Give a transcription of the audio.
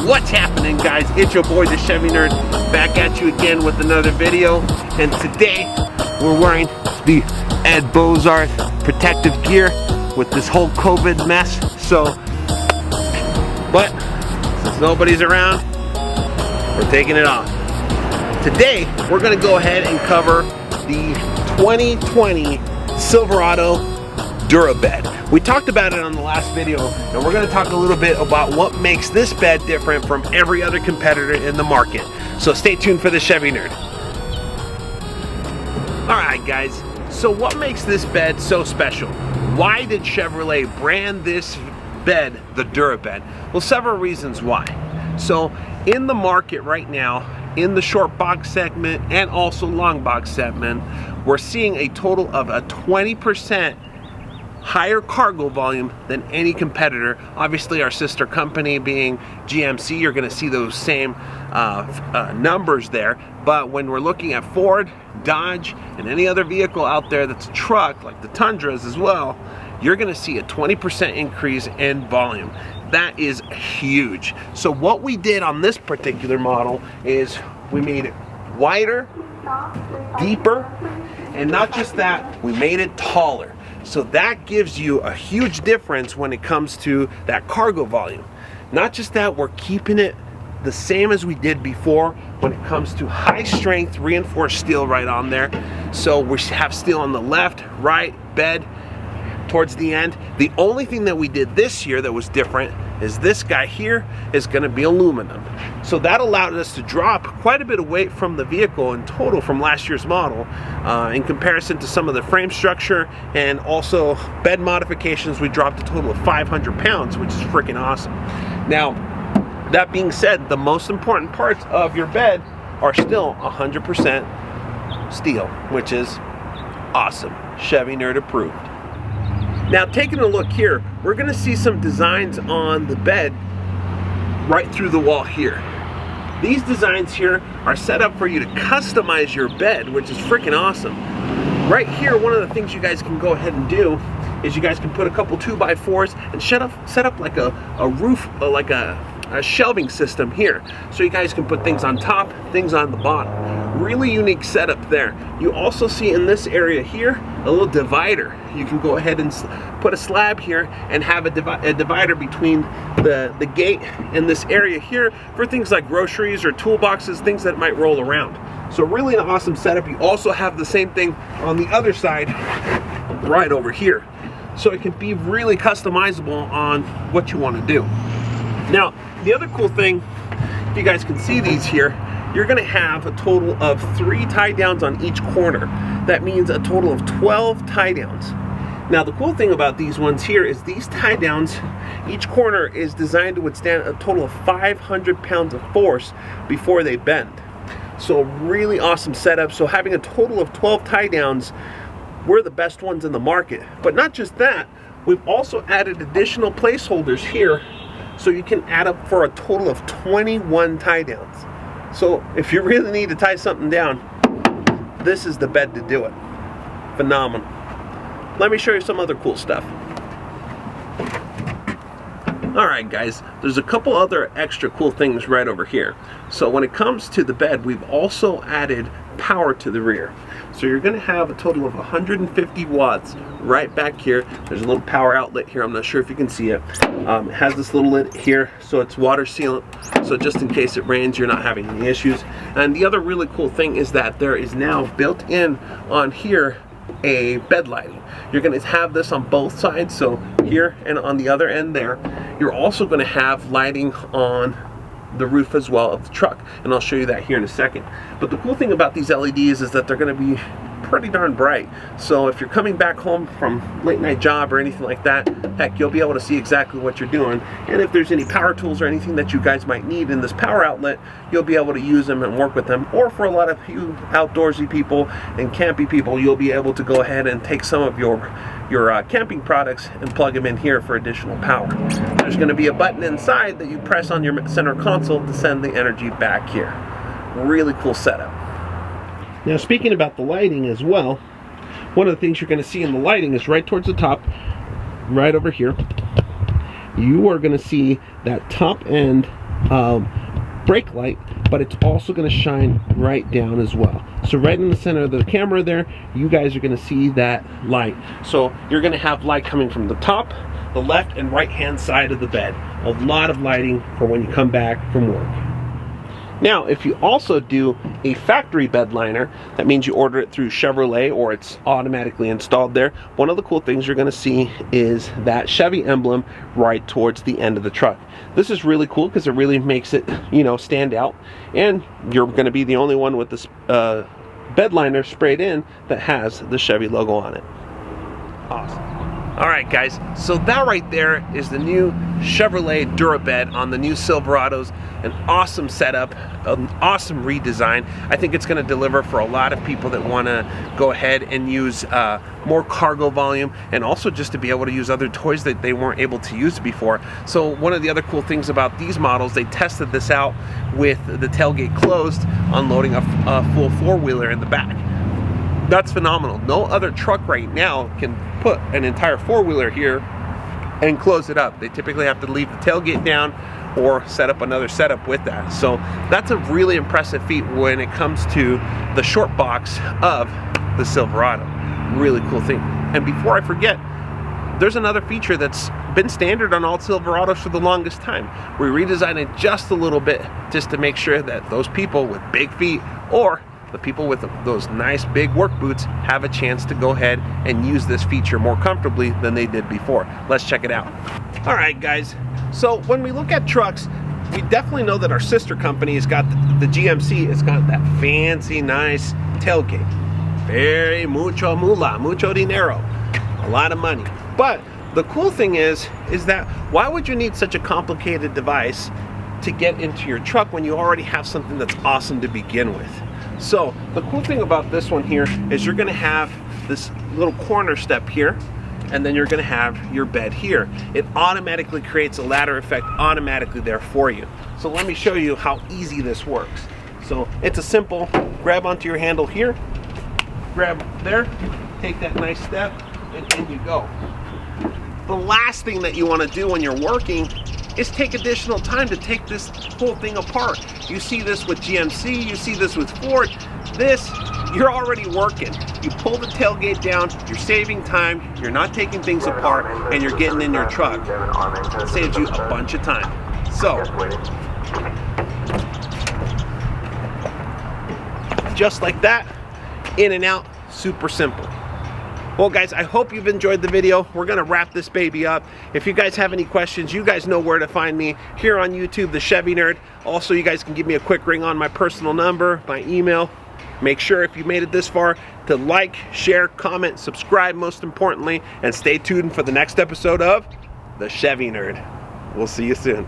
What's happening, guys? It's your boy, the Chevy Nerd, back at you again with another video. And today, we're wearing the Ed Bozarth protective gear with this whole COVID mess. So, but since nobody's around, we're taking it off. Today, we're gonna go ahead and cover the 2020 Silverado Durabed. We talked about it on the last video, and we're going to talk a little bit about what makes this bed different from every other competitor in the market. So stay tuned for the Chevy Nerd. Alright guys, so what makes this bed so special? Why did Chevrolet brand this bed the Durabed? Well, several reasons why. So in the market right now, in the short box segment and also long box segment, we're seeing a total of a 20% higher cargo volume than any competitor. Obviously our sister company being GMC, you're going to see those same numbers there, but when we're looking at Ford, Dodge, and any other vehicle out there that's a truck, like the Tundras as well, you're going to see a 20% increase in volume. That is huge. So what we did on this particular model is we made it wider, deeper, and not just that, we made it taller. So that gives you a huge difference when it comes to that cargo volume. Not just that, we're keeping it the same as we did before when it comes to high strength reinforced steel right on there. So we have steel on the left, right, bed, towards the end. The only thing that we did this year that was different is this guy here is going to be aluminum. So that allowed us to drop quite a bit of weight from the vehicle in total from last year's model in comparison to some of the frame structure and also bed modifications. We dropped a total of 500 pounds, which is freaking awesome. Now, that being said, the most important parts of your bed are still 100% steel, which is awesome. Chevy Nerd approved. Now, taking a look here, we're going to see some designs on the bed right through the wall here. These designs here are set up for you to customize your bed, which is freaking awesome. Right here, one of the things you guys can go ahead and do is you guys can put a couple 2x4s and set up like a roof, like a shelving system here. So you guys can put things on top, things on the bottom. Really unique setup there. You also see in this area here a little divider. You can go ahead and put a slab here and have a divider between the gate and this area here for things like groceries or toolboxes, things that might roll around. So really an awesome setup. You also have the same thing on the other side right over here. So it can be really customizable on what you want to do. Now, the other cool thing, if you guys can see these here, you're going to have a total of 3 tie downs on each corner. That means a total of 12 tie downs. Now, the cool thing about these ones here is these tie downs, each corner is designed to withstand a total of 500 pounds of force before they bend. So really awesome setup. So having a total of 12 tie downs, we're the best ones in the market. But not just that, we've also added additional placeholders here so you can add up for a total of 21 tie downs. So if you really need to tie something down, this is the bed to do it. Phenomenal. Let me show you some other cool stuff. Alright guys, there's a couple other extra cool things right over here. So when it comes to the bed, we've also added power to the rear. So you're going to have a total of 150 watts right back here. There's a little power outlet here. I'm not sure if you can see it. It has this little lid here, so it's water sealant. So just in case it rains, you're not having any issues. And the other really cool thing is that there is now built in on here a bed lighting. You're going to have this on both sides, so here and on the other end there. You're also going to have lighting on the roof as well of the truck, and I'll show you that here in a second. But the cool thing about these LEDs is that they're going to be pretty darn bright. So if you're coming back home from late night job or anything like that, heck, you'll be able to see exactly what you're doing. And if there's any power tools or anything that you guys might need in this power outlet, you'll be able to use them and work with them. Or for a lot of you outdoorsy people and campy people, you'll be able to go ahead and take some of your camping products and plug them in here for additional power. There's going to be a button inside that you press on your center console to send the energy back here. Really cool setup. Now, speaking about the lighting as well, one of the things you're going to see in the lighting is right towards the top, right over here. You are going to see that top end brake light, but it's also going to shine right down as well. So right in the center of the camera there, you guys are going to see that light. So you're going to have light coming from the top, the left and right hand side of the bed. A lot of lighting for when you come back from work. Now, if you also do a factory bed liner, that means you order it through Chevrolet or it's automatically installed there. One of the cool things you're going to see is that Chevy emblem right towards the end of the truck. This is really cool because it really makes it, you know, stand out, and you're going to be the only one with this bed liner sprayed in that has the Chevy logo on it. Awesome. Alright guys, so that right there is the new Chevrolet Durabed on the new Silverados. An awesome setup, an awesome redesign. I think it's going to deliver for a lot of people that want to go ahead and use more cargo volume, and also just to be able to use other toys that they weren't able to use before. So one of the other cool things about these models, they tested this out with the tailgate closed, unloading a full four-wheeler in the back. That's phenomenal. No other truck right now can put an entire four-wheeler here and close it up. They typically have to leave the tailgate down or set up another setup with that. So that's a really impressive feat when it comes to the short box of the Silverado. Really cool thing. And before I forget, there's another feature that's been standard on all Silverados for the longest time. We redesigned it just a little bit just to make sure that those people with big feet or the people with those nice big work boots have a chance to go ahead and use this feature more comfortably than they did before. Let's check it out. All right guys, so when we look at trucks, we definitely know that our sister company has got the GMC. It's got that fancy nice tailgate. Very mucho moolah, mucho dinero, a lot of money. But the cool thing is that why would you need such a complicated device to get into your truck when you already have something that's awesome to begin with? So the cool thing about this one here is you're going to have this little corner step here, and then you're going to have your bed here. It automatically creates a ladder effect automatically there for you. So let me show you how easy this works. So it's a simple grab onto your handle here, grab there, take that nice step, and in you go. The last thing that you want to do when you're working is take additional time to take this whole thing apart. You see this with GMC, you see this with Ford. This, you're already working. You pull the tailgate down, you're saving time, you're not taking things apart, and you're getting in your truck. It saves you a bunch of time. So, just like that, in and out, super simple. Well guys, I hope you've enjoyed the video. We're gonna wrap this baby up. If you guys have any questions, you guys know where to find me here on YouTube, The Chevy Nerd. Also, you guys can give me a quick ring on my personal number, my email. Make sure if you made it this far to like, share, comment, subscribe most importantly, and stay tuned for the next episode of The Chevy Nerd. We'll see you soon.